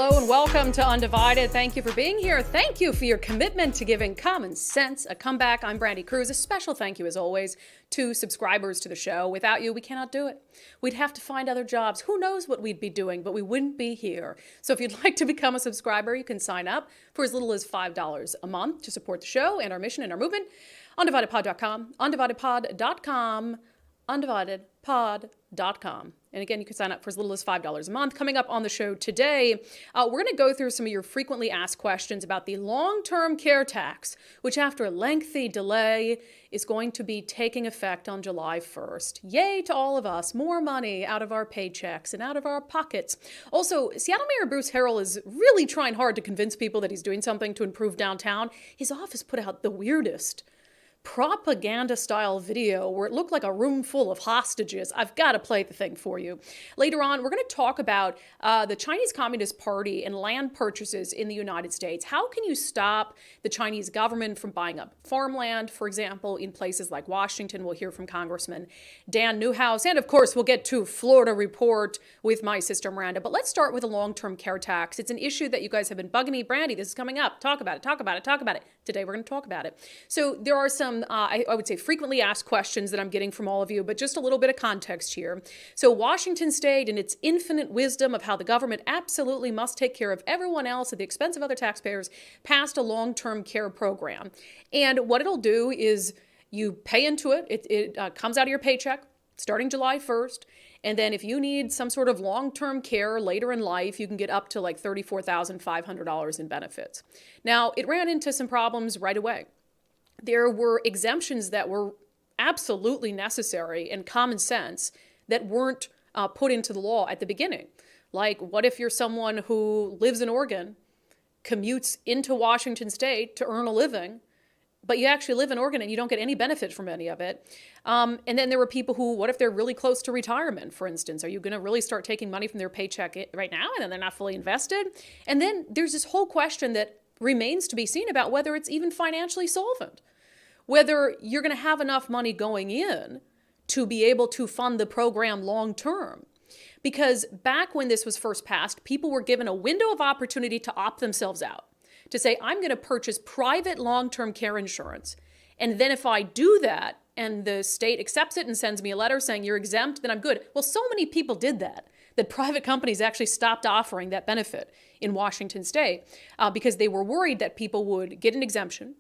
Hello and welcome to Undivided. Thank you for being here. Thank you for your commitment to giving common sense a comeback. I'm Brandi Kruse. A special thank you, as always, to subscribers to the show. Without you, we cannot do it. We'd have to find other jobs. Who knows what we'd be doing, but we wouldn't be here. So if you'd like to become a subscriber, you can sign up for as little as $5 a month to support the show and our mission and our movement. unDividedPod.com, unDividedPod.com, unDividedPod.com. And again, you can sign up for as little as $5 a month. Coming up on the show today, we're going to go through some of your frequently asked questions about the long-term care tax, which after a lengthy delay is going to be taking effect on July 1st. Yay to all of us, more money out of our paychecks and out of our pockets. Also, Seattle Mayor Bruce Harrell is really trying hard to convince people that he's doing something to improve downtown. His office put out the weirdest propaganda-style video where it looked like a room full of hostages. I've got to play the thing for you. Later on, we're going to talk about the Chinese Communist Party and land purchases in the United States. How can you stop the Chinese government from buying up farmland, for example, in places like Washington? We'll hear from Congressman Dan Newhouse. And of course, we'll get to Florida Report with my sister Miranda. But let's start with a long-term care tax. It's an issue that you guys have been bugging me. Brandi, this is coming up. Talk about it, talk about it, talk about it. Today, we're going to talk about it. So there are some I would say frequently asked questions that I'm getting from all of you, but just a little bit of context here. So Washington State, in its infinite wisdom of how the government absolutely must take care of everyone else at the expense of other taxpayers, passed a long-term care program. And what it'll do is you pay into it. It comes out of your paycheck starting July 1st. And then if you need some sort of long-term care later in life, you can get up to like $34,500 in benefits. Now, it ran into some problems right away. There were exemptions that were absolutely necessary and common sense that weren't put into the law at the beginning. Like, what if you're someone who lives in Oregon, commutes into Washington State to earn a living, but you actually live in Oregon and you don't get any benefit from any of it? And then there were people who, what if they're really close to retirement, for instance? Are you going to really start taking money from their paycheck right now and then they're not fully invested? And then there's this whole question that remains to be seen about whether it's even financially solvent, whether you're going to have enough money going in to be able to fund the program long term. Because back when this was first passed, people were given a window of opportunity to opt themselves out, to say, I'm going to purchase private long-term care insurance. And then if I do that and the state accepts it and sends me a letter saying you're exempt, then I'm good. Well, so many people did that private companies actually stopped offering that benefit in Washington State because they were worried that people would get an exemption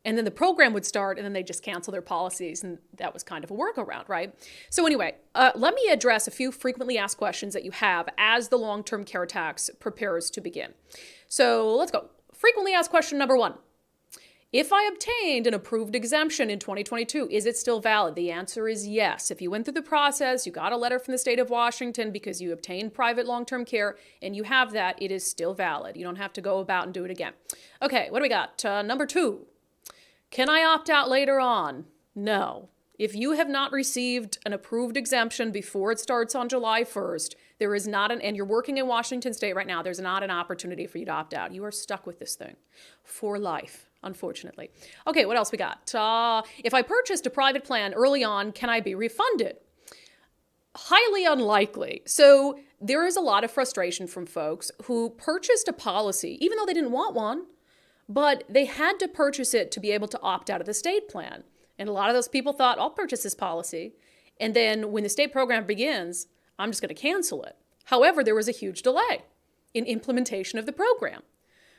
and then the program would start and then they just cancel their policies. And that was kind of a workaround, right? So anyway, let me address a few frequently asked questions that you have as the long-term care tax prepares to begin. So let's go. Frequently asked question number one. If I obtained an approved exemption in 2022, is it still valid? The answer is yes. If you went through the process, you got a letter from the state of Washington because you obtained private long-term care and you have that, it is still valid. You don't have to go about and do it again. Okay, what do we got? Number two, can I opt out later on? No. If you have not received an approved exemption before it starts on July 1st, there is not and you're working in Washington State right now, there's not an opportunity for you to opt out. You are stuck with this thing for life, unfortunately. Okay, what else we got? If I purchased a private plan early on, can I be refunded? Highly unlikely. So there is a lot of frustration from folks who purchased a policy, even though they didn't want one, but they had to purchase it to be able to opt out of the state plan. And a lot of those people thought, I'll purchase this policy. And then when the state program begins, I'm just going to cancel it. However, there was a huge delay in implementation of the program.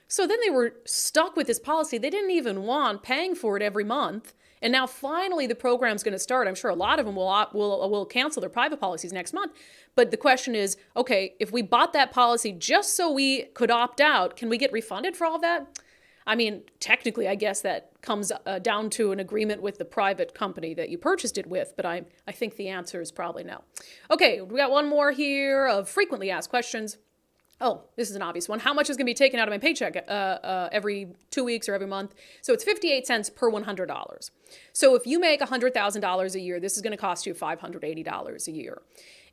So then they were stuck with this policy. They didn't even want paying for it every month. And now finally the program's going to start. I'm sure a lot of them will cancel their private policies next month. But the question is, okay, if we bought that policy just so we could opt out, can we get refunded for all of that? I mean, technically, I guess that comes down to an agreement with the private company that you purchased it with, but I think the answer is probably no. Okay, we got one more here of frequently asked questions. Oh, this is an obvious one. How much is going to be taken out of my paycheck every 2 weeks or every month? So it's 58 cents per $100. So if you make $100,000 a year, this is going to cost you $580 a year.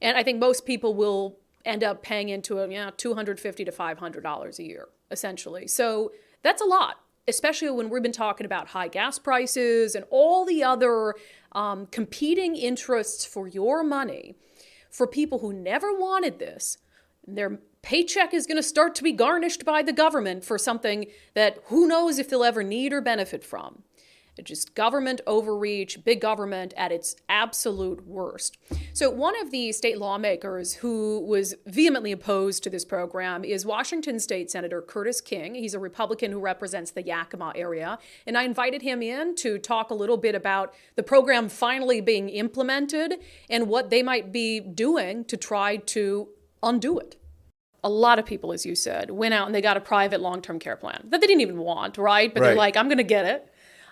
And I think most people will end up paying into it, $250 to $500 a year, essentially. So that's a lot, especially when we've been talking about high gas prices and all the other competing interests for your money for people who never wanted this. Their paycheck is going to start to be garnished by the government for something that who knows if they'll ever need or benefit from. Just government overreach, big government at its absolute worst. So one of the state lawmakers who was vehemently opposed to this program is Washington State Senator Curtis King. He's a Republican who represents the Yakima area. And I invited him in to talk a little bit about the program finally being implemented and what they might be doing to try to undo it. A lot of people, as you said, went out and they got a private long-term care plan that they didn't even want, right? But they're like, I'm going to get it.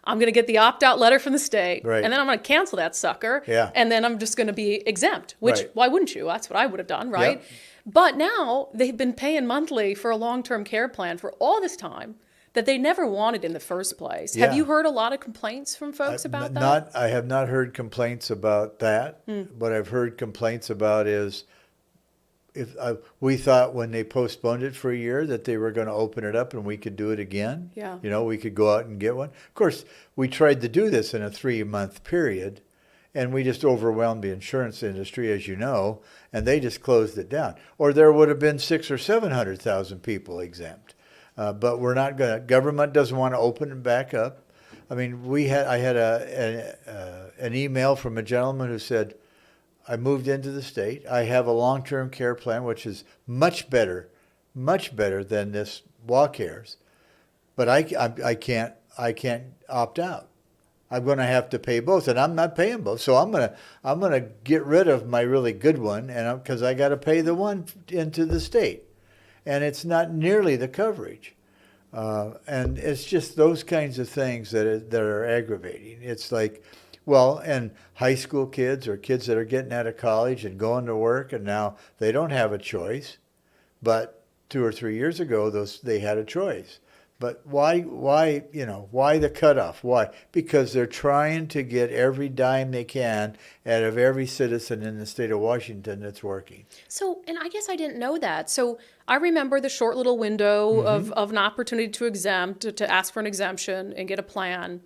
I'm going to get the opt-out letter from the state, and then I'm going to cancel that sucker, and then I'm just going to be exempt, which, why wouldn't you? That's what I would have done, right? Yep. But now they've been paying monthly for a long-term care plan for all this time that they never wanted in the first place. Have you heard a lot of complaints from folks about that? I have not heard complaints about that. What I've heard complaints about is we thought when they postponed it for a year that they were going to open it up and we could do it again. Yeah. You know, we could go out and get one. Of course, we tried to do this in a 3-month period, and we just overwhelmed the insurance industry, as you know, and they just closed it down. Or there would have been 600,000 or 700,000 people exempt. But we're not going to. Government doesn't want to open it back up. I mean, I had an email from a gentleman who said, I moved into the state. I have a long-term care plan, which is much better than this WellCares. But I can't opt out. I'm going to have to pay both, and I'm not paying both. So I'm gonna get rid of my really good one, and because I got to pay the one into the state, and it's not nearly the coverage. And it's just those kinds of things that are aggravating. It's like, well, and high school kids or kids that are getting out of college and going to work, and now they don't have a choice. But 2 or 3 years ago, they had a choice. But why the cutoff? Why? Because they're trying to get every dime they can out of every citizen in the state of Washington that's working. So, and I guess I didn't know that. So I remember the short little window of an opportunity to ask for an exemption and get a plan.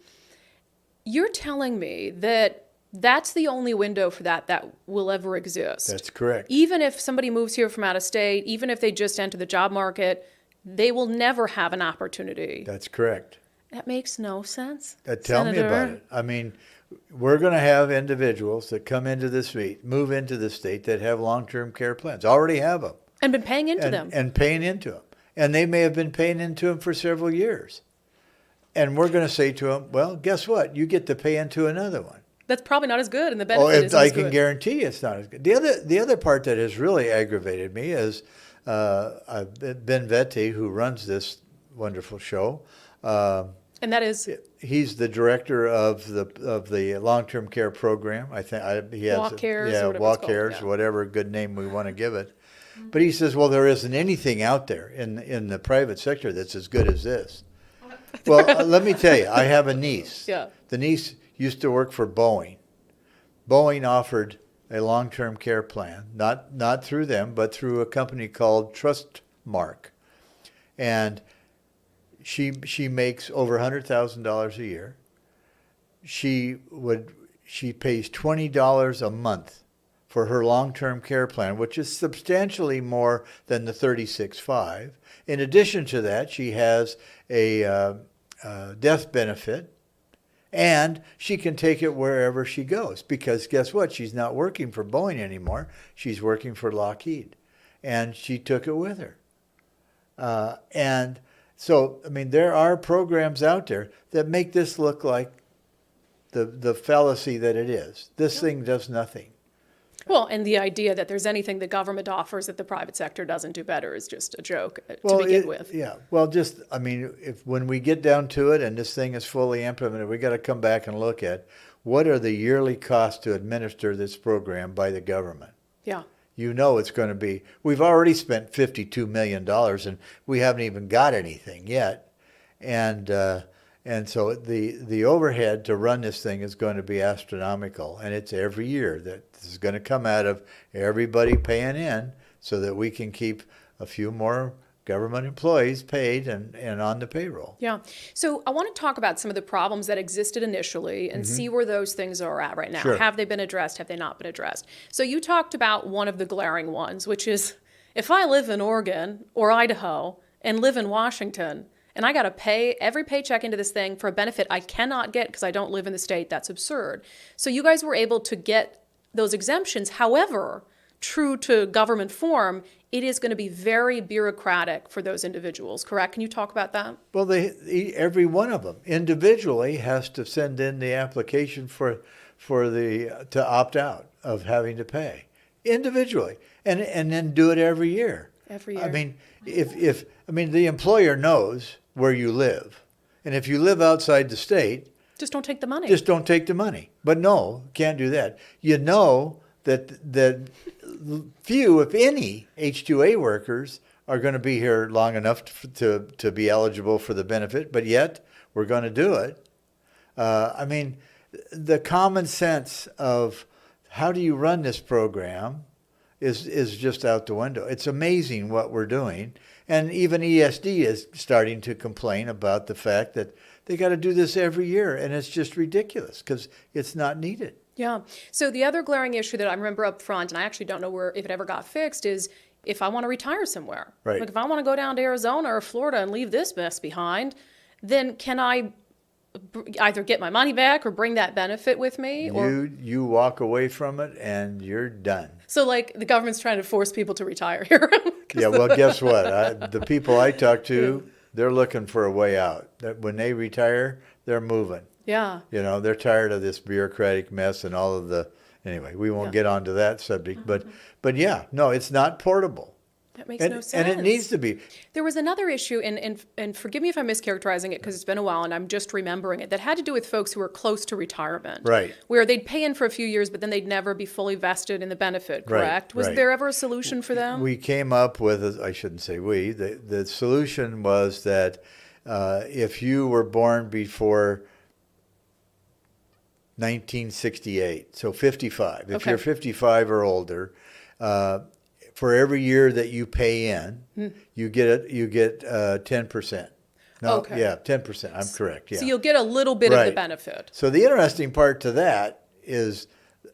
You're telling me that that's the only window for that will ever exist. That's correct. Even if somebody moves here from out of state, even if they just enter the job market, they will never have an opportunity. That's correct. That makes no sense. Tell me about it. I mean, we're going to have individuals that come into the state, move into the state that have long-term care plans, already have them. And been paying into them. And paying into them. And they may have been paying into them for several years. And we're going to say to them, well, guess what? You get to pay into another one. That's probably not as good, and the benefit isn't I as good. can guarantee it's not as good. The other part that has really aggravated me is Ben Vetti, who runs this wonderful show. And that is? He's the director of the long-term care program. I think he has WellCares, whatever good name we want to give it. But he says, well, there isn't anything out there in the private sector that's as good as this. Well, let me tell you, I have a niece. Yeah. The niece used to work for Boeing. Boeing offered a long-term care plan, not through them, but through a company called Trustmark. And she makes over $100,000 a year. She pays $20 a month for her long-term care plan, which is substantially more than the $36,500. In addition to that, she has a death benefit, and she can take it wherever she goes, because guess what? She's not working for Boeing anymore. She's working for Lockheed, and she took it with her. And so, I mean, there are programs out there that make this look like the fallacy that it is. This thing does nothing. Well, and the idea that there's anything the government offers that the private sector doesn't do better is just a joke to begin with. Yeah. Well, when we get down to it and this thing is fully implemented, we got to come back and look at what are the yearly costs to administer this program by the government. Yeah. You know it's going to be, we've already spent $52 million and we haven't even got anything yet. And so the overhead to run this thing is going to be astronomical, and it's every year that this is going to come out of everybody paying in so that we can keep a few more government employees paid and on the payroll. Yeah. So I want to talk about some of the problems that existed initially and see where those things are at right now. Sure. Have they been addressed? Have they not been addressed? So you talked about one of the glaring ones, which is If I live in Oregon or Idaho and live in Washington and I got to pay every paycheck into this thing for a benefit I cannot get because I don't live in the state, that's absurd. So you guys were able to get those exemptions. However, true to government form, it is going to be very bureaucratic for those individuals, correct? Can you talk about that? Well, every one of them individually has to send in the application to opt out of having to pay individually, and then do it every year. Every year. I mean, if the employer knows where you live, and if you live outside the state, just don't take the money. Just don't take the money. But no, can't do that. You know that few, if any, H-2A workers are going to be here long enough to be eligible for the benefit, but yet we're going to do it. The common sense of how do you run this program is just out the window. It's amazing what we're doing. And even ESD is starting to complain about the fact that they got to do this every year, and it's just ridiculous because it's not needed. Yeah. So the other glaring issue that I remember up front, and I actually don't know if it ever got fixed, is if I want to retire somewhere. Right. Like if I want to go down to Arizona or Florida and leave this mess behind, then can I either get my money back or bring that benefit with me? You walk away from it and you're done. So like the government's trying to force people to retire here. Yeah, well, guess what? The people I talk to, they're looking for a way out. That when they retire, they're moving. Yeah. You know, they're tired of this bureaucratic mess and all of the. Anyway, we won't get onto that subject, but yeah, no, it's not portable. That makes no sense. And it needs to be. There was another issue, and forgive me if I'm mischaracterizing it because it's been a while and I'm just remembering it, that had to do with folks who were close to retirement. Right. Where they'd pay in for a few years, but then they'd never be fully vested in the benefit, correct? Right. Was there ever a solution for them? We came up with, I shouldn't say we, the solution was that if you were born before 1968, so 55, if you're 55 or older, for every year that you pay in, you get 10%. No, Okay. yeah, 10%. I'm correct. Yeah. So you'll get a little bit of the benefit. So the interesting part to that is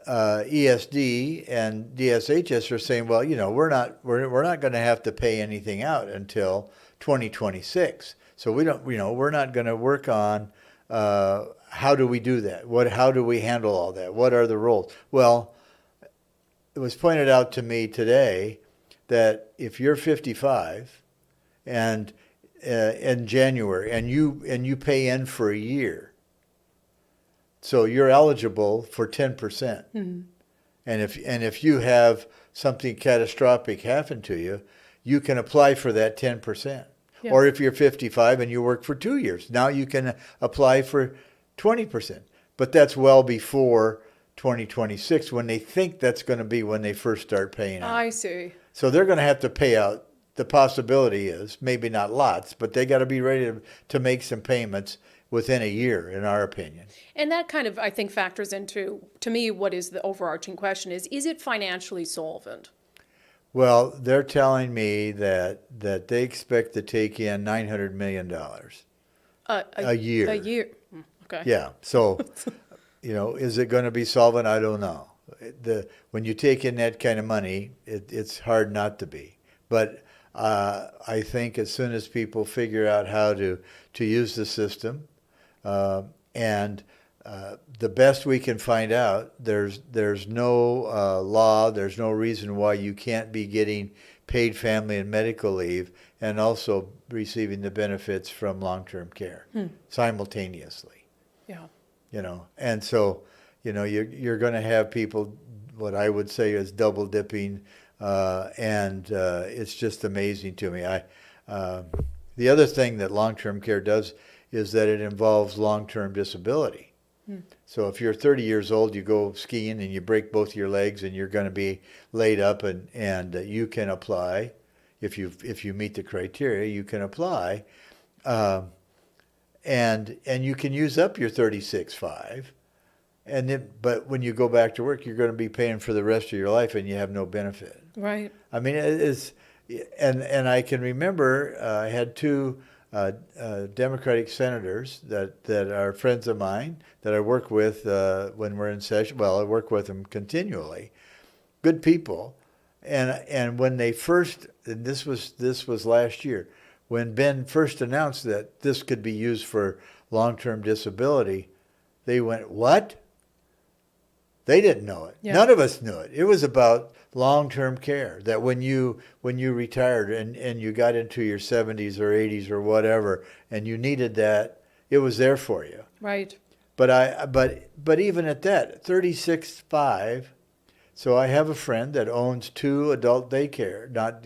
ESD and DSHS are saying, well, we're not going to have to pay anything out until 2026. So we're not going to work on how do we do that? How do we handle all that? What are the roles? Well, it was pointed out to me today that if you're 55 and in January and you pay in for a year, so you're eligible for 10%. Mm-hmm. And if you have something catastrophic happen to you, you can apply for that 10%. Yeah. Or if you're 55 and you work for 2 years, now you can apply for 20%. But that's well before 2026 when they think that's going to be when they first start paying out. I see. So they're going to have to pay out. The possibility is maybe not lots, but they got to be ready to make some payments within a year, in our opinion. And that kind of, I think, factors into, to me, what is the overarching question is it financially solvent? Well, they're telling me that they expect to take in $900 million a year. A year. Okay. Yeah. So, is it going to be solvent? I don't know. When you take in that kind of money, it's hard not to be. But I think as soon as people figure out how to use the system, and the best we can find out, there's no law, there's no reason why you can't be getting paid family and medical leave and also receiving the benefits from long-term care simultaneously. Yeah. And so, you're going to have people, what I would say is double dipping, and it's just amazing to me. The other thing that long-term care does is that it involves long-term disability. So if you're 30 years old, you go skiing and you break both your legs and you're going to be laid up and you can apply. If you meet the criteria, you can apply. And you can use up your 36.5. But when you go back to work, you're going to be paying for the rest of your life and you have no benefit. Right. I mean, and I can remember I had two Democratic senators that are friends of mine that I work with when we're in session. Well, I work with them continually. Good people. And when they first, and this was last year, when Ben first announced that this could be used for long-term disability, they went, "What?" They didn't know it. Yeah. None of us knew it. It was about long-term care, that when you retired and you got into your 70s or 80s or whatever, and you needed that, it was there for you. Right. But even at that, 36.5. So I have a friend that owns 2 adult daycare, not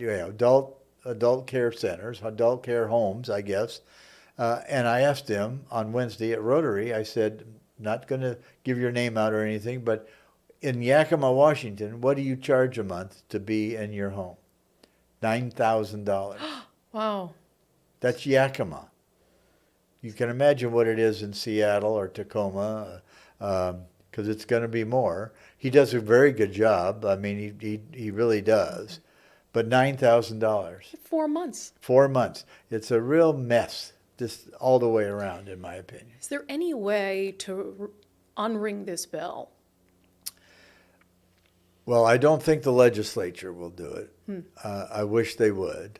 adult care centers, adult care homes, I guess. And I asked him on Wednesday at Rotary, I said, not going to give your name out or anything, but in Yakima, Washington, what do you charge a month to be in your home? $9,000. Wow. That's Yakima. You can imagine what it is in Seattle or Tacoma, because it's going to be more. He does a very good job. I mean, he really does. But $9,000. 4 months. 4 months. It's a real mess, just all the way around, in my opinion. Is there any way to unring this bell? Well, I don't think the legislature will do it. I wish they would.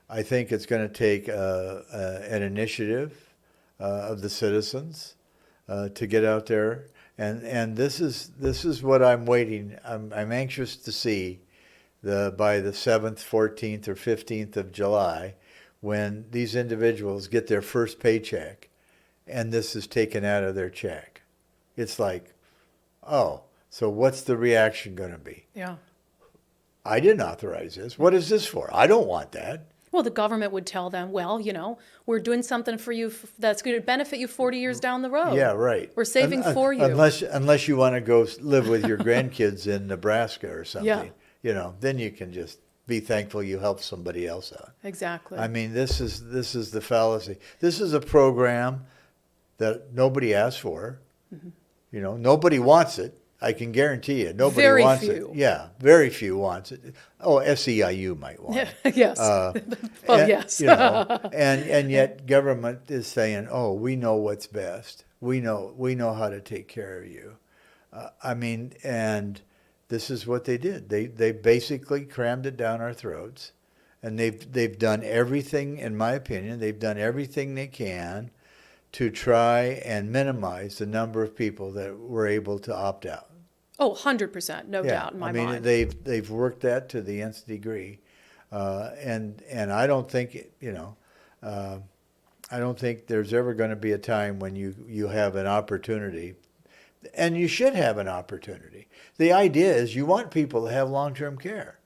I think it's going to take an initiative of the citizens to get out there, and this is what I'm waiting. I'm anxious to see by the 7th, 14th, or 15th of July, when these individuals get their first paycheck, and this is taken out of their check. It's like, oh, so what's the reaction going to be? Yeah. I didn't authorize this. What is this for? I don't want that. Well, the government would tell them, well, we're doing something for you that's going to benefit you 40 years down the road. Yeah, right. We're saving for you. Unless you want to go live with your grandkids in Nebraska or something, then you can just be thankful you helped somebody else out. Exactly. I mean, this is the fallacy. This is a program that nobody asked for. Mm-hmm. Nobody wants it. I can guarantee you, nobody very wants few. it. Yeah, very few wants it. Oh, SEIU might want it. Yes. Yes. And yet government is saying, "Oh, we know what's best. We know how to take care of you." And this is what they did. They basically crammed it down our throats, and they've done everything, in my opinion, they've done everything they can to try and minimize the number of people that were able to opt out. Oh, 100%, no doubt in my mind. They've worked that to the nth degree, and I don't think I don't think there's ever going to be a time when you have an opportunity, and you should have an opportunity. The idea is you want people to have long-term care,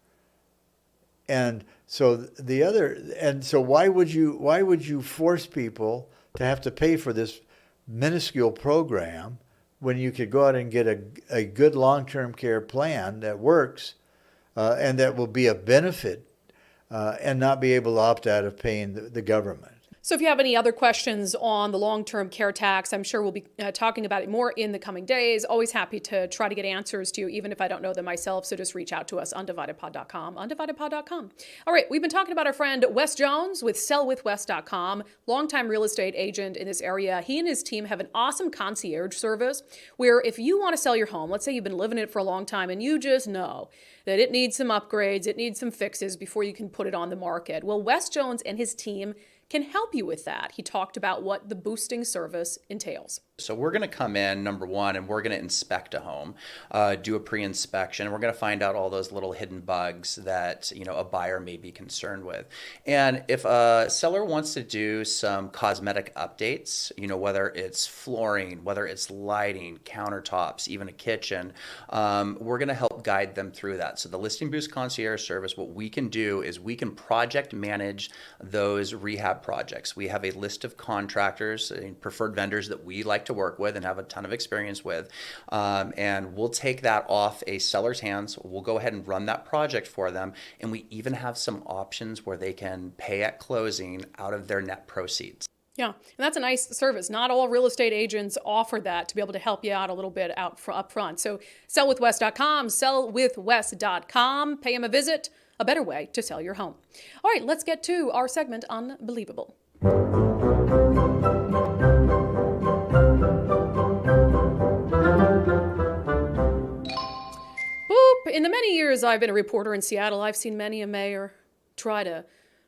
and so why would you force people to have to pay for this minuscule program when you could go out and get a good long-term care plan that works and that will be a benefit and not be able to opt out of paying the government? So if you have any other questions on the long-term care tax, I'm sure we'll be talking about it more in the coming days. Always happy to try to get answers to you, even if I don't know them myself. So just reach out to us, undividedpod.com, undividedpod.com. All right, we've been talking about our friend Wes Jones with sellwithwes.com, longtime real estate agent in this area. He and his team have an awesome concierge service where if you want to sell your home, let's say you've been living in it for a long time and you just know that it needs some upgrades, it needs some fixes before you can put it on the market. Well, Wes Jones and his team can help you with that. He talked about what the boosting service entails. So we're going to come in, number one, and we're going to inspect a home, do a pre-inspection, and we're going to find out all those little hidden bugs that a buyer may be concerned with. And if a seller wants to do some cosmetic updates, whether it's flooring, whether it's lighting, countertops, even a kitchen, we're going to help guide them through that. So the Listing Boost Concierge Service, what we can do is we can project manage those rehab projects. We have a list of contractors and preferred vendors that we like to work with and have a ton of experience with, and we'll take that off a seller's hands. We'll go ahead and run that project for them, and we even have some options where they can pay at closing out of their net proceeds. Yeah, and that's a nice service. Not all real estate agents offer that to be able to help you out a little bit up front. So sellwithwes.com, sellwithwes.com, pay him a visit, a better way to sell your home. All right, let's get to our segment, Unbelievable. in the many years I've been a reporter in Seattle, I've seen many a mayor try to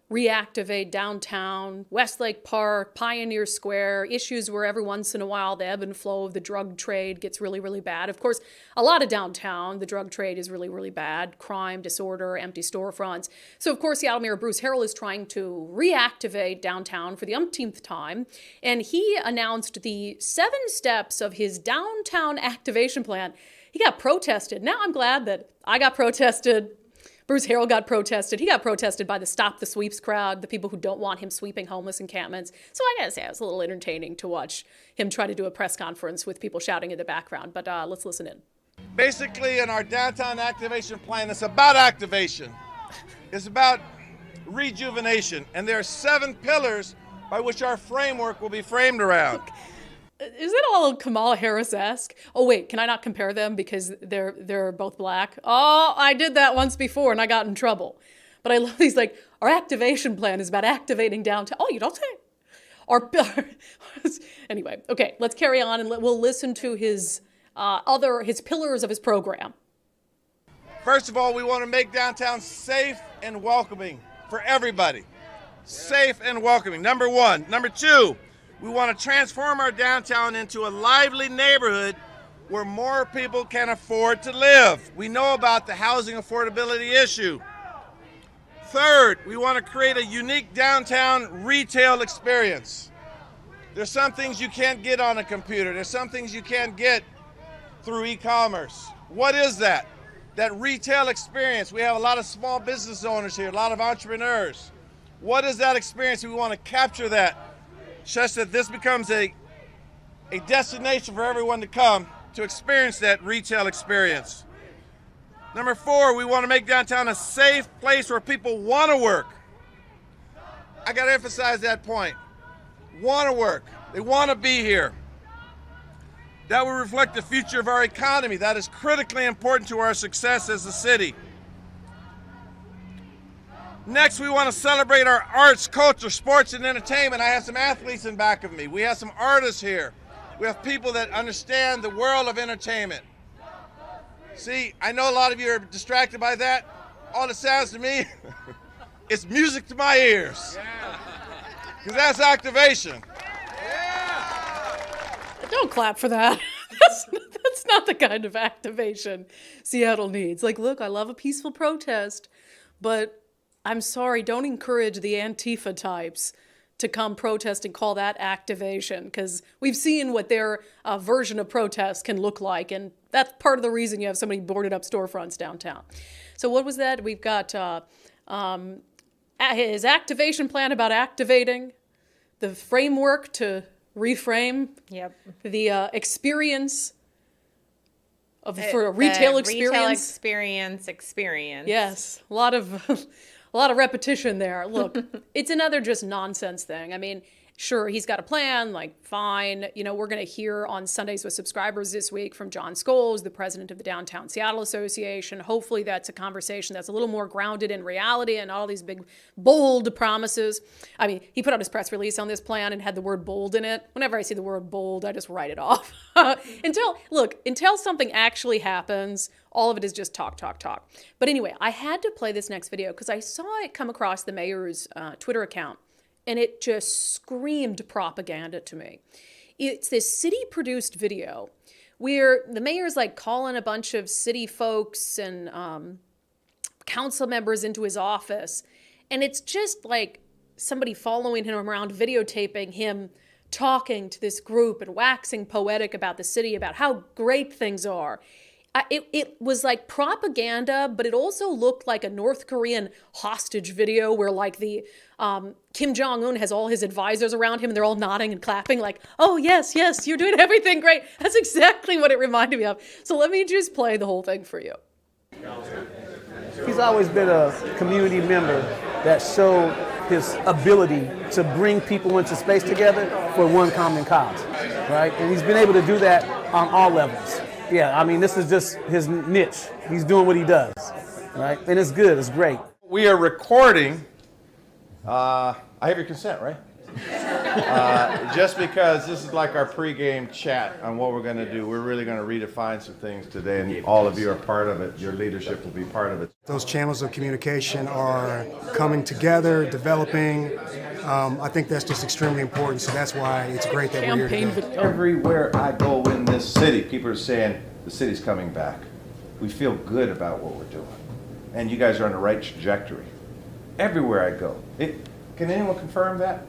reactivate downtown, Westlake Park, Pioneer Square, issues where every once in a while the ebb and flow of the drug trade gets really, really bad. Of course, a lot of downtown, the drug trade is really, really bad. Crime, disorder, empty storefronts. So, of course, Seattle Mayor Bruce Harrell is trying to reactivate downtown for the umpteenth time. And he announced the 7 steps of his downtown activation plan. He got protested. Now I'm glad that I got protested. Bruce Harrell got protested. He got protested by the Stop the Sweeps crowd, the people who don't want him sweeping homeless encampments. So I gotta say, it was a little entertaining to watch him try to do a press conference with people shouting in the background. But let's listen in. Basically, in our downtown activation plan, it's about activation. It's about rejuvenation. And there are 7 pillars by which our framework will be framed around. Is it all Kamala Harris-esque? Oh, wait, can I not compare them because they're both black? Oh, I did that once before and I got in trouble. But I love these, like, our activation plan is about activating downtown. Oh, you don't say? Anyway, okay, let's carry on and we'll listen to his pillars of his program. First of all, we want to make downtown safe and welcoming for everybody. Safe and welcoming, number 1. Number 2, we want to transform our downtown into a lively neighborhood where more people can afford to live. We know about the housing affordability issue. Third, we want to create a unique downtown retail experience. There's some things you can't get on a computer. There's some things you can't get through e-commerce. What is that? That retail experience. We have a lot of small business owners here, a lot of entrepreneurs. What is that experience? We want to capture that, such that this becomes a destination for everyone to come to experience that retail experience. Number 4, we want to make downtown a safe place where people want to work. I got to emphasize that point. Want to work. They want to be here. That will reflect the future of our economy. That is critically important to our success as a city. Next, we want to celebrate our arts, culture, sports, and entertainment. I have some athletes in back of me. We have some artists here. We have people that understand the world of entertainment. See, I know a lot of you are distracted by that. All it sounds to me, it's music to my ears. Because that's activation. Don't clap for that. That's not the kind of activation Seattle needs. Like, look, I love a peaceful protest, but I'm sorry, don't encourage the Antifa types to come protest and call that activation, because we've seen what their version of protest can look like, and that's part of the reason you have so many boarded up storefronts downtown. So what was that? We've got his activation plan about activating, the framework to reframe the experience for a retail experience. Retail experience. Yes, a lot of repetition there. Look, it's another just nonsense thing. I mean, sure, he's got a plan, like, fine. You know, we're going to hear on Sundays with Subscribers this week from John Scholes, the president of the Downtown Seattle Association. Hopefully that's a conversation that's a little more grounded in reality and all these big, bold promises. I mean, he put out his press release on this plan and had the word bold in it. Whenever I see the word bold, I just write it off. Until something actually happens, all of it is just talk. But anyway, I had to play this next video because I saw it come across the mayor's Twitter account. And it just screamed propaganda to me. It's this city-produced video where the mayor's like calling a bunch of city folks and council members into his office. And it's just like somebody following him around, videotaping him talking to this group and waxing poetic about the city, about how great things are. It was like propaganda, but it also looked like a North Korean hostage video where, like, the Kim Jong-un has all his advisors around him and they're all nodding and clapping like, oh, yes, you're doing everything great. That's exactly what it reminded me of. So let me just play the whole thing for you. He's always been a community member that showed his ability to bring people into space together for one common cause, right? And he's been able to do that on all levels. Yeah, I mean, this is just his niche. He's doing what he does, right? And it's good, it's great. We are recording. I have your consent, right? just because this is like our pregame chat on what we're going to do. We're really going to redefine some things today, and all of you are part of it. Your leadership will be part of it. Those channels of communication are coming together, developing. I think that's just extremely important, so that's why it's great that we're here today. Everywhere I go in this city, people are saying the city's coming back. We feel good about what we're doing, and you guys are on the right trajectory. Everywhere I go. Can anyone confirm that?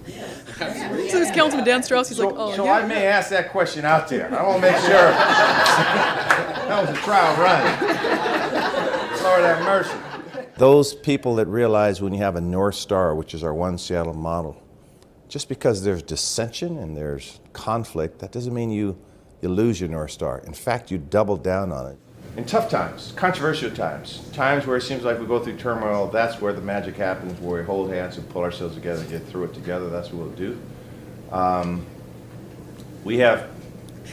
So this Councilman Dan Strauss, he's like, oh, So yeah. I may ask that question out there. I want to make sure. That was a trial run. Lord have mercy. Those people that realize when you have a North Star, which is our One Seattle model, just because there's dissension and there's conflict, that doesn't mean you lose your North Star. In fact, you double down on it. In tough times, controversial times, times where it seems like we go through turmoil, that's where the magic happens, where we hold hands and pull ourselves together and get through it together. That's what we'll do. We have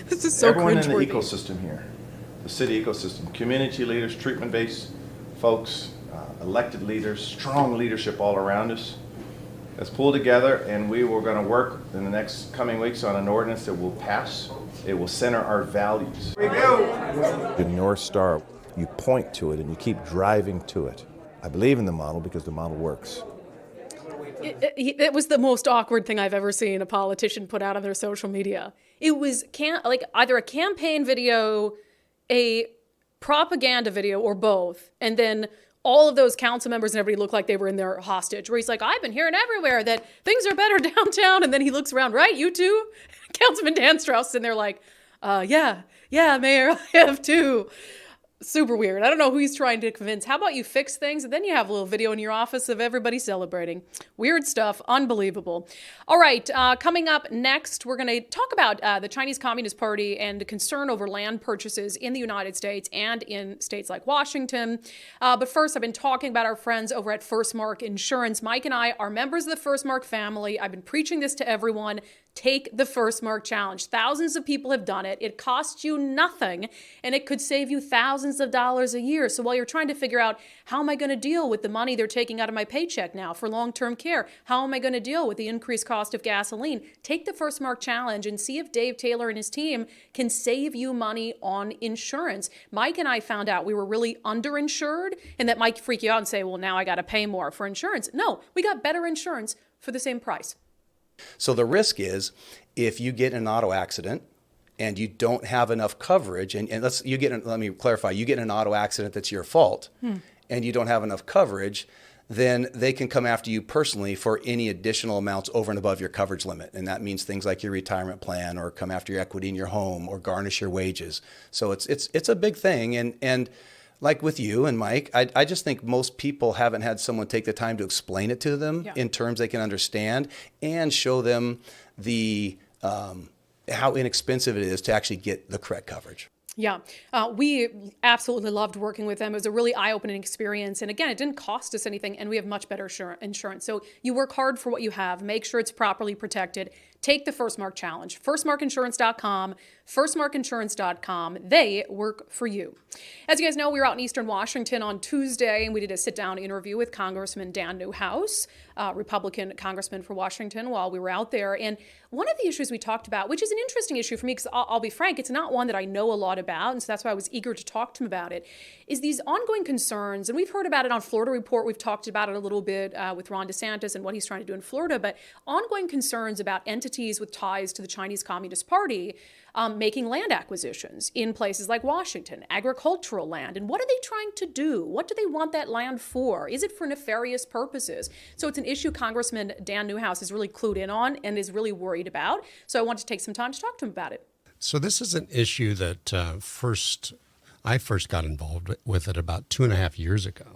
This is so everyone in the cringeworthy. ecosystem here, the city ecosystem, community leaders, treatment-based folks, elected leaders, strong leadership all around us. Let's pull together, and we were going to work in the next coming weeks on an ordinance that will pass. It will center our values. Here we go. The North Star, you point to it and you keep driving to it. I believe in the model because the model works. It was the most awkward thing I've ever seen a politician put out on their social media. It was like either a campaign video, a propaganda video, or both, and then all of those council members and everybody looked like they were in their hostage, where he's like, I've been hearing everywhere that things are better downtown. And then he looks around, right, you too? Councilman Dan Strauss, and they're like, yeah, Mayor, I have too. Super weird. I don't know who he's trying to convince. How about you fix things? And then you have a little video in your office of everybody celebrating. Weird stuff. Unbelievable. All right. Coming up next, we're going to talk about the Chinese Communist Party and the concern over land purchases in the United States and in states like Washington. But first, I've been talking about our friends over at First Mark Insurance. Mike and I are members of the First Mark family. I've been preaching this to everyone. Take the First Mark Challenge. Thousands of people have done it. It costs you nothing, and it could save you thousands of dollars a year. So while you're trying to figure out, how am I going to deal with the money they're taking out of my paycheck now for long-term care? How am I going to deal with the increased cost of gasoline? Take the First Mark Challenge and see if Dave Taylor and his team can save you money on insurance. Mike and I found out we were really underinsured, and that might freak you out and say, well, now I got to pay more for insurance. No, we got better insurance for the same price. So the risk is if you get in an auto accident and you don't have enough coverage, and let me clarify, you get in an auto accident that's your fault and you don't have enough coverage, then they can come after you personally for any additional amounts over and above your coverage limit. And that means things like your retirement plan, or come after your equity in your home, or garnish your wages. So it's a big thing. And like with you and Mike, I just think most people haven't had someone take the time to explain it to them in terms they can understand, and show them the how inexpensive it is to actually get the correct coverage. Yeah, we absolutely loved working with them. It was a really eye-opening experience. And again, it didn't cost us anything, and we have much better insurance. So you work hard for what you have. Make sure it's properly protected. Take the First Mark Challenge. FirstMarkInsurance.com, FirstMarkInsurance.com. They work for you. As you guys know, we were out in Eastern Washington on Tuesday, and we did a sit-down interview with Congressman Dan Newhouse, Republican congressman for Washington, while we were out there. And one of the issues we talked about, which is an interesting issue for me, because I'll be frank, it's not one that I know a lot about, and so that's why I was eager to talk to him about it, is these ongoing concerns. And we've heard about it on Florida Report. We've talked about it a little bit with Ron DeSantis and what he's trying to do in Florida, but ongoing concerns about entities with ties to the Chinese Communist Party making land acquisitions in places like Washington, agricultural land. And what are they trying to do? What do they want that land for? Is it for nefarious purposes? So it's an issue Congressman Dan Newhouse is really clued in on and is really worried about. So I want to take some time to talk to him about it. So this is an issue that I first got involved with it about 2.5 years ago.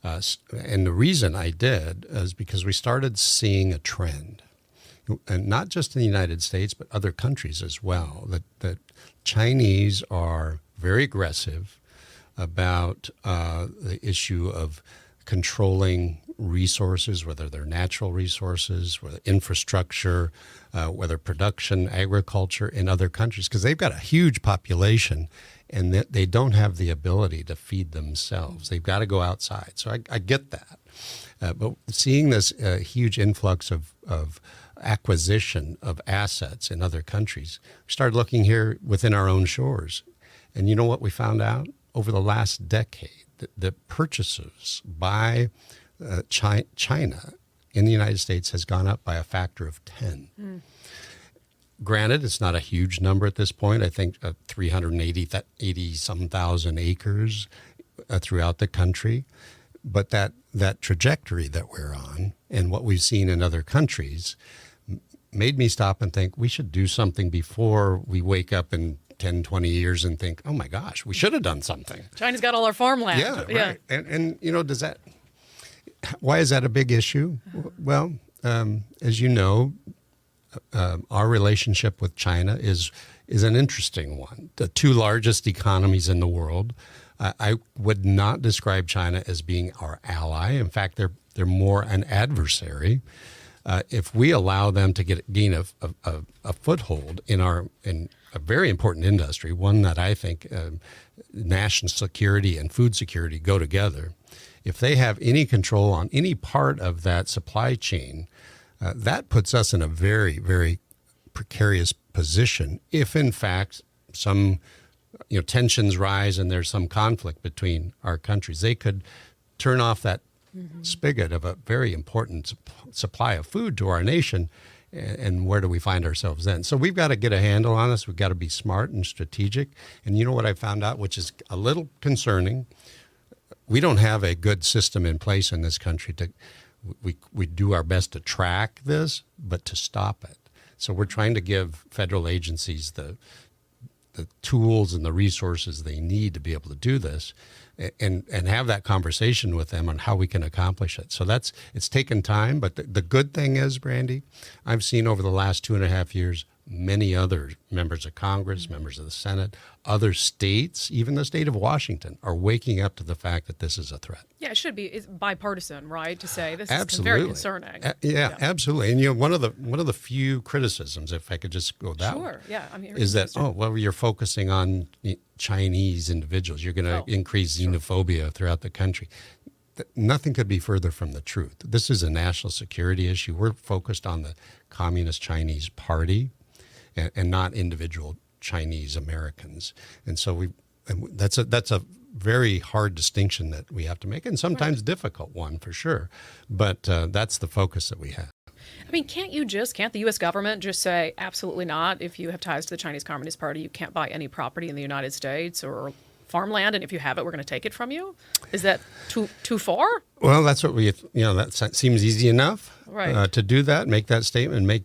And the reason I did is because we started seeing a trend, and not just in the United States, but other countries as well, that Chinese are very aggressive about the issue of controlling resources, whether they're natural resources, whether infrastructure, whether production, agriculture in other countries, because they've got a huge population and they don't have the ability to feed themselves. They've got to go outside. So I get that. But seeing this huge influx of acquisition of assets in other countries, we started looking here within our own shores. And you know what we found out? Over the last decade, the purchases by China in the United States has gone up by a factor of 10. Granted, it's not a huge number at this point. I think 380-some thousand acres throughout the country. But that trajectory that we're on and what we've seen in other countries made me stop and think we should do something before we wake up in 10, 20 years and think, oh my gosh, we should have done something. China's got all our farmland. Yeah, right. And you know, why is that a big issue? Well, as you know, our relationship with China is an interesting one. The two largest economies in the world. I would not describe China as being our ally. In fact, they're more an adversary. If we allow them to gain a foothold in a very important industry, one that I think national security and food security go together, if they have any control on any part of that supply chain, that puts us in a very, very precarious position. If in fact some tensions rise and there's some conflict between our countries, they could turn off that spigot of a very important supply of food to our nation. And where do we find ourselves then? So we've got to get a handle on this. We've got to be smart and strategic. And you know what I found out, which is a little concerning? We don't have a good system in place in this country we do our best to track this, but to stop it. So we're trying to give federal agencies the tools and the resources they need to be able to do this and have that conversation with them on how we can accomplish it. So it's taken time, but the good thing is, Brandi, I've seen over the last 2.5 years, many other members of Congress, members of the Senate, other states, even the state of Washington, are waking up to the fact that this is a threat. Yeah, it should be. It's bipartisan, right? To say this Absolutely. is very concerning. Yeah, absolutely. And one of the few criticisms, if I could just go that way, I'm here. is that you're focusing on Chinese individuals. You're going to increase xenophobia throughout the country. Nothing could be further from the truth. This is a national security issue. We're focused on the Communist Chinese Party and not individual Chinese Americans. And so that's a very hard distinction that we have to make, and sometimes difficult one for sure. But that's the focus that we have. I mean, can't the U.S. government just say, absolutely not, if you have ties to the Chinese Communist Party, you can't buy any property in the United States or farmland, and if you have it, we're going to take it from you? Is that too far? Well, that's what that seems easy enough, right, to do that, make that statement,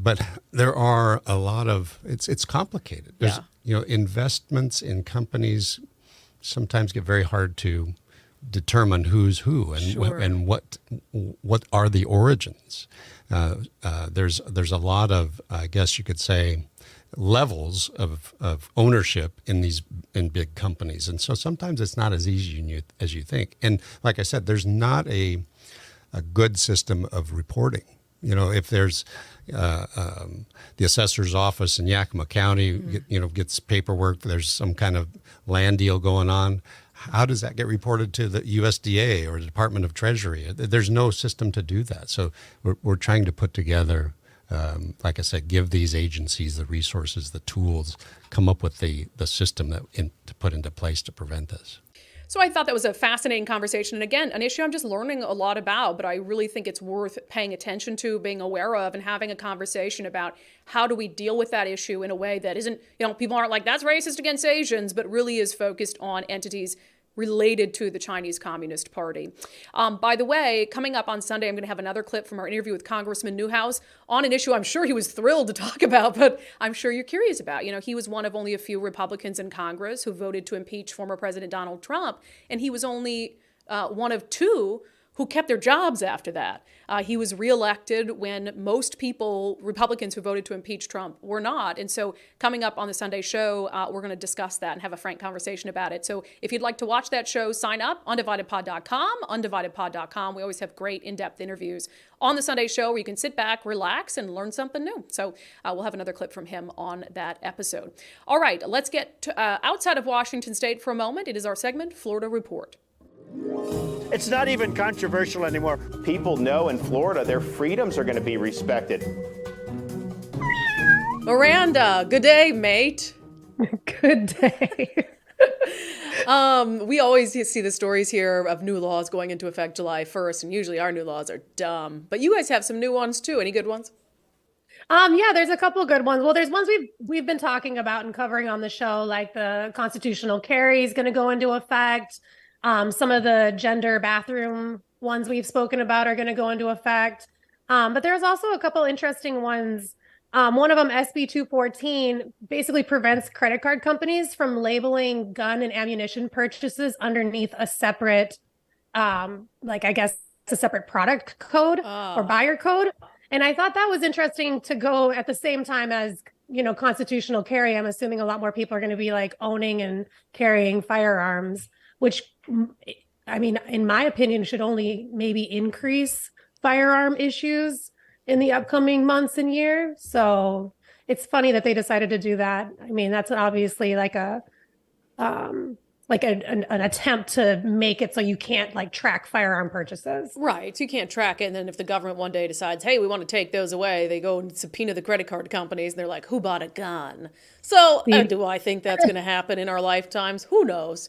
but there are a lot of, it's complicated. There's, investments in companies sometimes get very hard to determine who's who and what are the origins. There's a lot of, I guess you could say, levels of ownership in big companies, and so sometimes it's not as easy as you think. And like I said, there's not a good system of reporting. If there's the assessor's office in Yakima County, gets paperwork, there's some kind of land deal going on, how does that get reported to the USDA or the Department of Treasury? There's no system to do that. So we're trying to put together, like I said, give these agencies the resources, the tools, come up with the system to put into place to prevent this. So I thought that was a fascinating conversation. And again, an issue I'm just learning a lot about, but I really think it's worth paying attention to, being aware of, and having a conversation about how do we deal with that issue in a way that isn't, people aren't like, that's racist against Asians, but really is focused on entities related to the Chinese Communist Party. By the way, coming up on Sunday, I'm going to have another clip from our interview with Congressman Newhouse on an issue I'm sure he was thrilled to talk about, but I'm sure you're curious about. He was one of only a few Republicans in Congress who voted to impeach former President Donald Trump, and he was only one of two who kept their jobs after that. He was reelected when most people, Republicans who voted to impeach Trump, were not. And so coming up on the Sunday show, we're going to discuss that and have a frank conversation about it. So if you'd like to watch that show, sign up, undividedpod.com, undividedpod.com. We always have great in-depth interviews on the Sunday show where you can sit back, relax, and learn something new. So we'll have another clip from him on that episode. All right, let's get outside of Washington State for a moment. It is our segment, Florida Report. It's not even controversial anymore. People know in Florida their freedoms are going to be respected. Miranda, good day, mate. Good day. We always see the stories here of new laws going into effect July 1st, and usually our new laws are dumb. But you guys have some new ones too. Any good ones? Yeah, there's a couple of good ones. Well, there's ones we've been talking about and covering on the show, like the constitutional carry is going to go into effect. Some of the gender bathroom ones we've spoken about are going to go into effect. But there's also a couple interesting ones. One of them, SB 214, basically prevents credit card companies from labeling gun and ammunition purchases underneath a separate, I guess, a separate product code or buyer code. And I thought that was interesting to go at the same time as, constitutional carry. I'm assuming a lot more people are going to be like owning and carrying firearms, which, I mean, in my opinion, should only maybe increase firearm issues in the upcoming months and years. So it's funny that they decided to do that. I mean, that's obviously like an attempt to make it so you can't track firearm purchases. Right. You can't track it. And then if the government one day decides, hey, we want to take those away, they go and subpoena the credit card companies and they're like, who bought a gun? So do I think that's going to happen in our lifetimes? Who knows?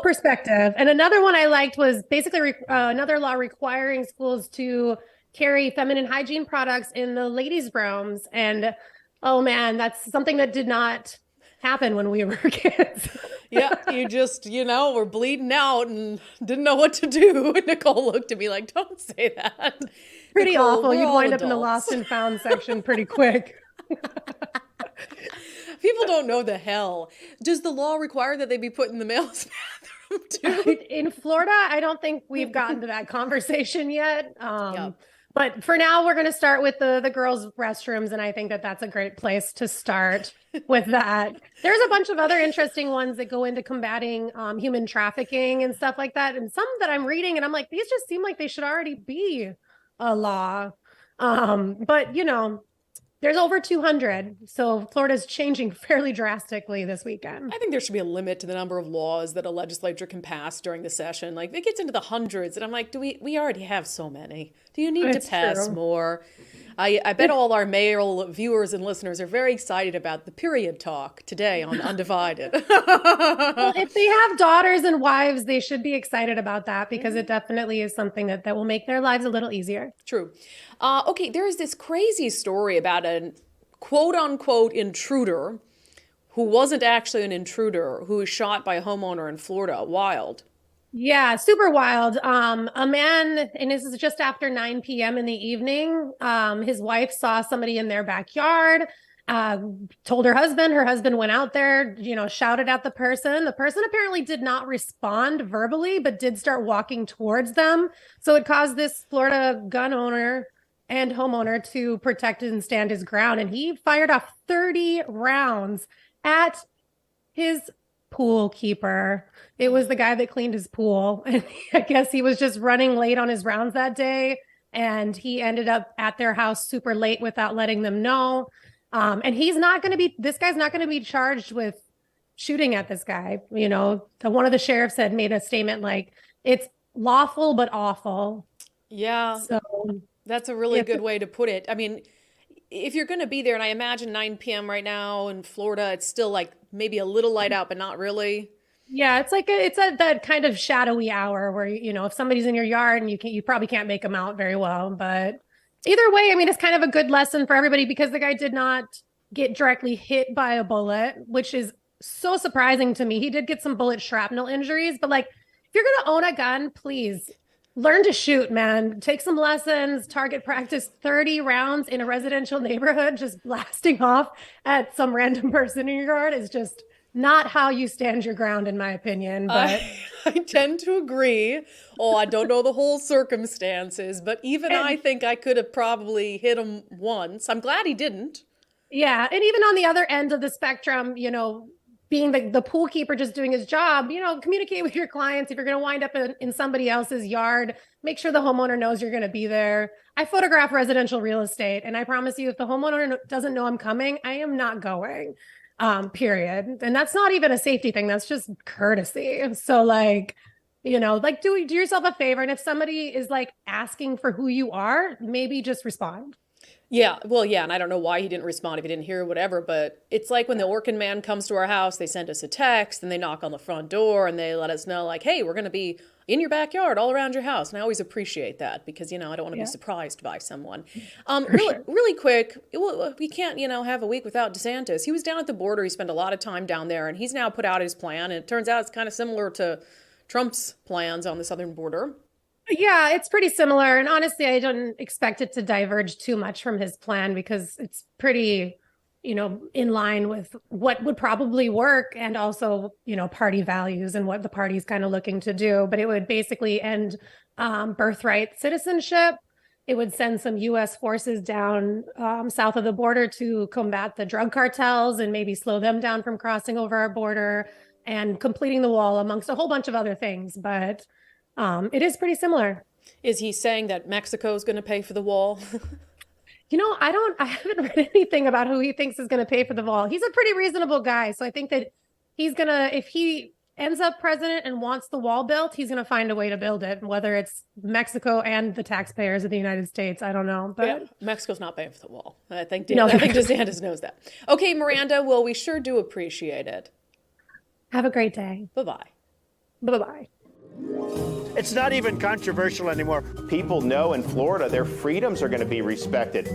Perspective. And another one I liked was basically another law requiring schools to carry feminine hygiene products in the ladies' rooms. And oh man, that's something that did not happen when we were kids. Yeah, you just, were bleeding out and didn't know what to do. Nicole looked at me like, don't say that. Pretty Nicole, awful. You'd wind adults. up in the lost and found section pretty quick. People don't know the hell. Does the law require that they be put in the male's bathroom too? In Florida, I don't think we've gotten to that conversation yet. Yep. But for now, we're going to start with the girls' restrooms, and I think that that's a great place to start with that. There's a bunch of other interesting ones that go into combating human trafficking and stuff like that, and some that I'm reading, and I'm like, these just seem like they should already be a law. But, there's over 200, so Florida's changing fairly drastically this weekend. I think there should be a limit to the number of laws that a legislature can pass during the session. Like, it gets into the hundreds, and I'm like, we already have so many. Do you need to pass more? I bet all our male viewers and listeners are very excited about the period talk today on Undivided. Well, if they have daughters and wives, they should be excited about that because it definitely is something that will make their lives a little easier. True. Okay, there is this crazy story about a quote-unquote intruder who wasn't actually an intruder, who was shot by a homeowner in Florida. Wild. Yeah, super wild. A man, and this is just after 9 p.m. in the evening, his wife saw somebody in their backyard, told her husband went out there, shouted at the person. The person apparently did not respond verbally, but did start walking towards them. So it caused this Florida gun owner and homeowner to protect and stand his ground. And he fired off 30 rounds at his pool keeper. It was the guy that cleaned his pool. And I guess he was just running late on his rounds that day. And he ended up at their house super late without letting them know. And this guy's not going to be charged with shooting at this guy. One of the sheriffs had made a statement like, it's lawful, but awful. Yeah. So that's a really good way to put it. I mean, if you're going to be there, and I imagine 9 p.m. right now in Florida, it's still like maybe a little light out, but not really. Yeah, it's at that kind of shadowy hour where, if somebody's in your yard and you probably can't make them out very well. But either way, I mean, it's kind of a good lesson for everybody because the guy did not get directly hit by a bullet, which is so surprising to me. He did get some bullet shrapnel injuries, but if you're going to own a gun, please learn to shoot, man. Take some lessons, target practice. 30 rounds in a residential neighborhood, just blasting off at some random person in your yard is just not how you stand your ground, in my opinion. But I tend to agree. I don't know the whole circumstances, but even I think I could have probably hit him once. I'm glad he didn't. Yeah. And even on the other end of the spectrum, being the pool keeper just doing his job, communicate with your clients. If you're going to wind up in somebody else's yard, make sure the homeowner knows you're going to be there. I photograph residential real estate, and I promise you, if the homeowner doesn't know I'm coming, I am not going, period. And that's not even a safety thing. That's just courtesy. So Like do yourself a favor. And if somebody is like asking for who you are, maybe just respond. Yeah, well, yeah, and I don't know why he didn't respond if he didn't hear whatever, but it's like when the working man comes to our house, they send us a text and they knock on the front door and they let us know like, hey, we're going to be in your backyard all around your house. And I always appreciate that because, I don't want to be surprised by someone. Really quick, we can't, have a week without DeSantis. He was down at the border. He spent a lot of time down there and he's now put out his plan. And it turns out it's kind of similar to Trump's plans on the southern border. Yeah, it's pretty similar. And honestly, I don't expect it to diverge too much from his plan because it's pretty, in line with what would probably work and also, party values and what the party's kind of looking to do. But it would basically end birthright citizenship. It would send some U.S. forces down south of the border to combat the drug cartels and maybe slow them down from crossing over our border and completing the wall amongst a whole bunch of other things. But it is pretty similar. Is he saying that Mexico is going to pay for the wall? I haven't read anything about who he thinks is going to pay for the wall. He's a pretty reasonable guy. So I think that if he ends up president and wants the wall built, he's going to find a way to build it, whether it's Mexico and the taxpayers of the United States. I don't know. But yeah, Mexico's not paying for the wall. I think DeSantis knows that. Okay, Miranda, well, we sure do appreciate it. Have a great day. Bye-bye. Bye-bye. It's not even controversial anymore. People know in Florida their freedoms are going to be respected.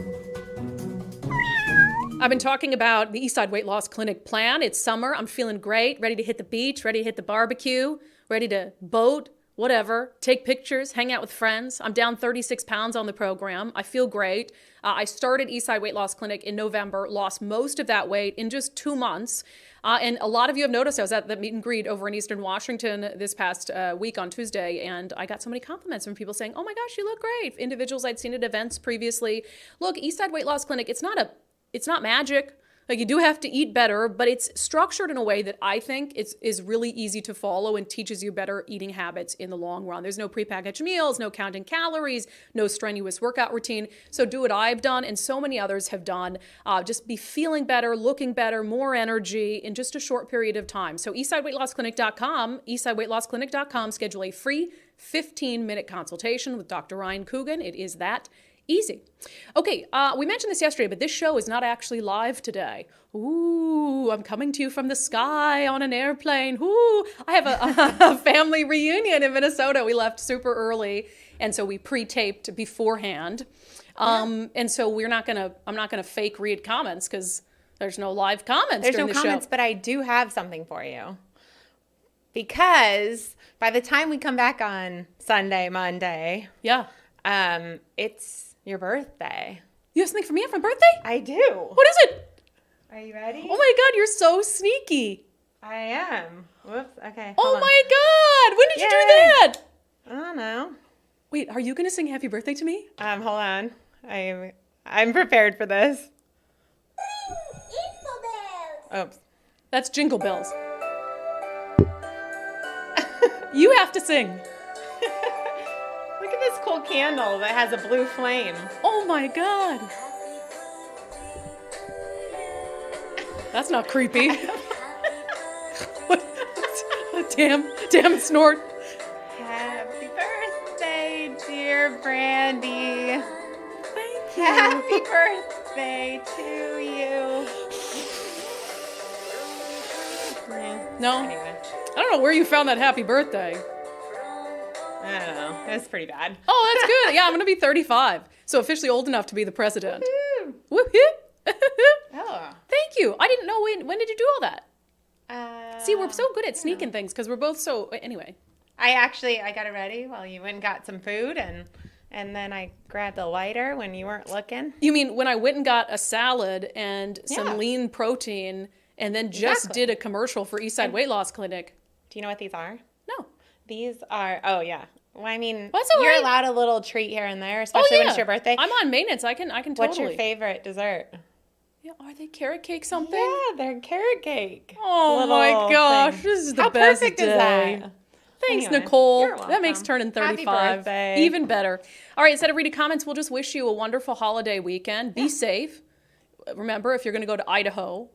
I've been talking about the Eastside Weight Loss Clinic plan. It's summer. I'm feeling great, ready to hit the beach, ready to hit the barbecue, ready to boat, whatever, take pictures, hang out with friends. I'm down 36 pounds on the program. I feel great. I started Eastside Weight Loss Clinic in November, lost most of that weight in just 2 months. And a lot of you have noticed I was at the meet and greet over in Eastern Washington this past week on Tuesday, and I got so many compliments from people saying, oh my gosh, you look great. Individuals I'd seen at events previously. Look, Eastside Weight Loss Clinic, it's not magic. Like, you do have to eat better, but it's structured in a way that I think is really easy to follow and teaches you better eating habits in the long run. There's no prepackaged meals, no counting calories, no strenuous workout routine. So do what I've done and so many others have done. Just be feeling better, looking better, more energy in just a short period of time. So eastsideweightlossclinic.com, eastsideweightlossclinic.com, schedule a free 15-minute consultation with Dr. Ryan Coogan. It is that easy. Okay, we mentioned this yesterday, but this show is not actually live today. Ooh, I'm coming to you from the sky on an airplane. Ooh, I have a family reunion in Minnesota. We left super early, and so we pre-taped beforehand. And so I'm not gonna fake read comments because there's no live comments. There's during no the comments, show. But I do have something for you. Because by the time we come back on Sunday, Monday, it's your birthday. You have something for me for my birthday? I do. What is it? Are you ready? Oh my God, you're so sneaky. I am. Whoops. Okay. Oh my God. When did you do that? I don't know. Wait, are you going to sing happy birthday to me? Hold on. I'm prepared for this. Oops. That's Jingle Bells. You have to sing. Look at this cool candle that has a blue flame. Oh my God. That's not creepy. What damn snort. Happy birthday, dear Brandi. Thank you. Happy birthday to you. No. Anyway. I don't know where you found that happy birthday. I don't know. It's pretty bad. Oh, that's good. Yeah, I'm going to be 35. So officially old enough to be the president. Woohoo. Woohoo. Oh. Thank you. I didn't know when did you do all that? See, we're so good at sneaking things because we're both so, anyway. I got it ready while you went and got some food and then I grabbed the lighter when you weren't looking. You mean when I went and got a salad and some lean protein and then just did a commercial for Eastside Weight Loss Clinic? Do you know what these are? No. These are, oh yeah. Well, I mean, all you're right. allowed a little treat here and there, especially when it's your birthday. I'm on maintenance. I can totally. What's your favorite dessert? Yeah, are they carrot cake something? Yeah, they're carrot cake. Oh my gosh, this is the How best perfect day. Is that? Thanks, Anyway, Nicole. you're welcome. That makes turning 35 Happy birthday. even better. All right, instead of reading comments, we'll just wish you a wonderful holiday weekend. Be safe. Remember, if you're going to go to Idaho,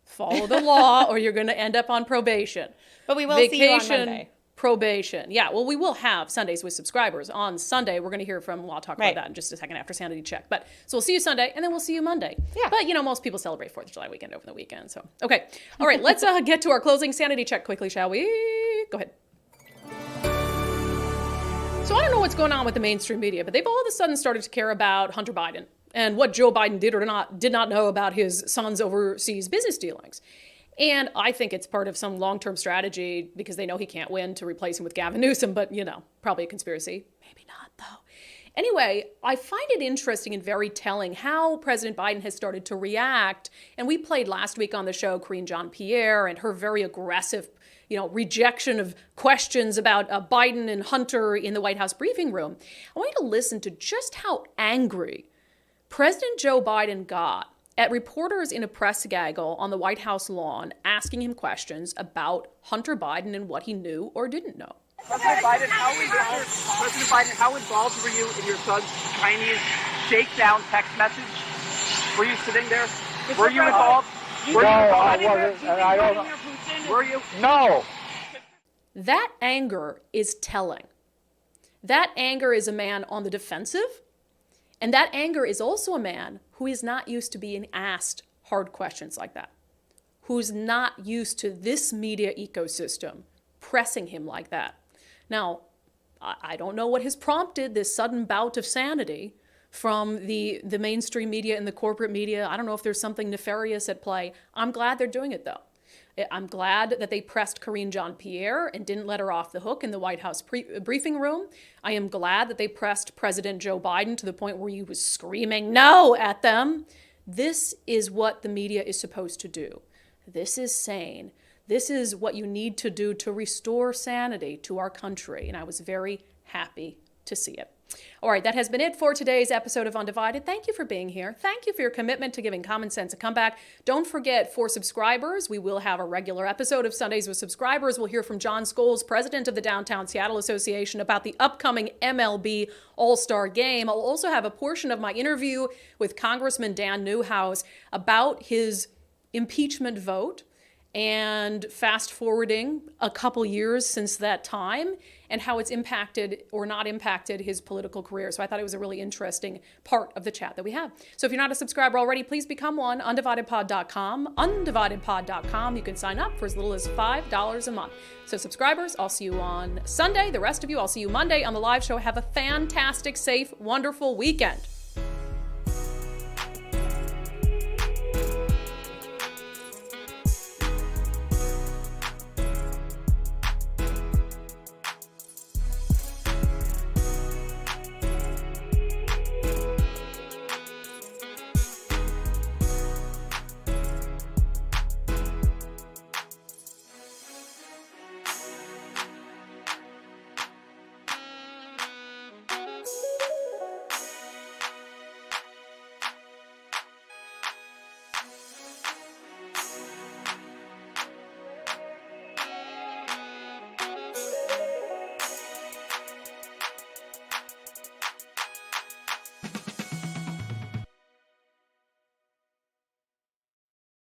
follow the law or you're going to end up on probation. But we will see you on Monday. probation. Yeah, well, we will have Sundays with subscribers. On Sunday, we're going to hear from, well, I'll talk about that in just a second after sanity check. But so we'll see you Sunday, and then we'll see you Monday. Yeah. But, most people celebrate 4th of July weekend over the weekend. So, okay. All right, let's get to our closing sanity check quickly, shall we? Go ahead. So I don't know what's going on with the mainstream media, but they've all of a sudden started to care about Hunter Biden and what Joe Biden did or did not know about his son's overseas business dealings. And I think it's part of some long-term strategy because they know he can't win to replace him with Gavin Newsom, but, probably a conspiracy. Maybe not, though. Anyway, I find it interesting and very telling how President Biden has started to react. And we played last week on the show Karine Jean-Pierre and her very aggressive rejection of questions about Biden and Hunter in the White House briefing room. I want you to listen to just how angry President Joe Biden got at reporters in a press gaggle on the White House lawn asking him questions about Hunter Biden and what he knew or didn't know. President Biden, how involved were you in your son's Chinese shakedown text message? Were you sitting there? Were you involved? No, I wasn't. And I don't. Were you? No. That anger is telling. That anger is a man on the defensive. And that anger is also a man who is not used to being asked hard questions like that, who's not used to this media ecosystem pressing him like that. Now, I don't know what has prompted this sudden bout of sanity from the mainstream media and the corporate media. I don't know if there's something nefarious at play. I'm glad they're doing it, though. I'm glad that they pressed Karine Jean-Pierre and didn't let her off the hook in the White House briefing room. I am glad that they pressed President Joe Biden to the point where he was screaming no at them. This is what the media is supposed to do. This is sane. This is what you need to do to restore sanity to our country. And I was very happy to see it. All right, that has been it for today's episode of Undivided. Thank you for being here. Thank you for your commitment to giving common sense a comeback. Don't forget, for subscribers, we will have a regular episode of Sundays with Subscribers. We'll hear from John Scholes, president of the Downtown Seattle Association, about the upcoming MLB All-Star Game. I'll also have a portion of my interview with Congressman Dan Newhouse about his impeachment vote and fast forwarding a couple years since that time and how it's impacted or not impacted his political career. So I thought it was a really interesting part of the chat that we have. So if you're not a subscriber already, please become one. undividedpod.com. undividedpod.com. You can sign up for as little as $5 a month. So subscribers, I'll see you on Sunday. The rest of you, I'll see you Monday on the live show. Have a fantastic, safe, wonderful weekend.